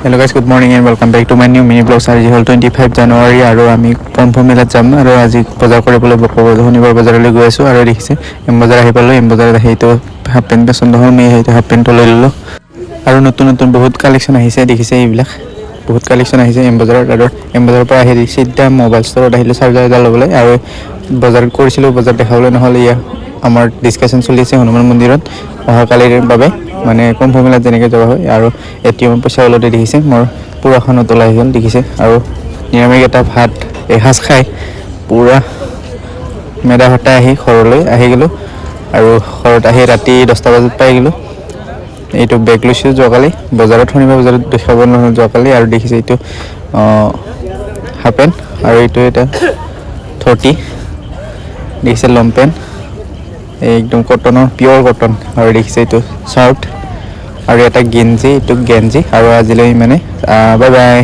Hello guys, good morning and welcome back to my new mini vlog. আজি হ'ল 25 জানুৱাৰী আৰু আমি পম্পু মেলাত যাম আৰু আজি বজাৰ কৰিবলৈ শনিবাৰ বজাৰলৈ গৈ আছোঁ আৰু দেখিছে এম বজাৰ আহি পালোঁ। এম বজাৰত সেইটো হাফ পেণ্ট পচন্দ হ'ল, মই সেইটো হাফ পেণ্টটো লৈ ল'লোঁ আৰু নতুন নতুন বহুত কালেকশ্যন আহিছে, দেখিছে এইবিলাক বহুত কালেকশ্যন আহিছে এম বজাৰত। আৰু এম বজাৰৰ পৰা আহি চিধা মোবাইল ষ্টৰত আহিলোঁ চাৰ্জাৰ এটা ল'বলৈ আৰু বজাৰ কৰিছিলোঁ, বজাৰ দেখাবলৈ নহ'ল। ইয়া আমাৰ ডিছকাশ্যন চলি আছে হনুমান মন্দিৰত অহাকালিৰ বাবে, মানে পম্পু মেলাত যেনেকৈ যোৱা হয়। আৰু এটিএমৰ পইচা অলৰেডি দেখিছে মোৰ পূৰাখনত ওলাই গ'ল দেখিছে। আৰু নিৰামিষ এটা ভাত এসাঁজ খাই পূৰা মেদা ভটা আহি ঘৰলৈ আহি গ'লোঁ আৰু ঘৰত আহি ৰাতি 10টা বজাত পাই গ'লোঁ। এইটো বেগ লৈছোঁ যোৱাকালি বজাৰত, শনিবাৰ বজাৰত দেখাব নহয় যোৱাকালি। আৰু দেখিছে এইটো হাফ পেণ্ট আৰু এইটো এটা ধুতি দেখিছে, লং পেণ্ট একদম কটনৰ পিয়ৰ কটন। আৰু দেখিছে এইটো চাৰ্ট আৰু এটা গেঞ্জি, এইটো গেঞ্জি। আৰু আজিলৈ মানে বাই বাই।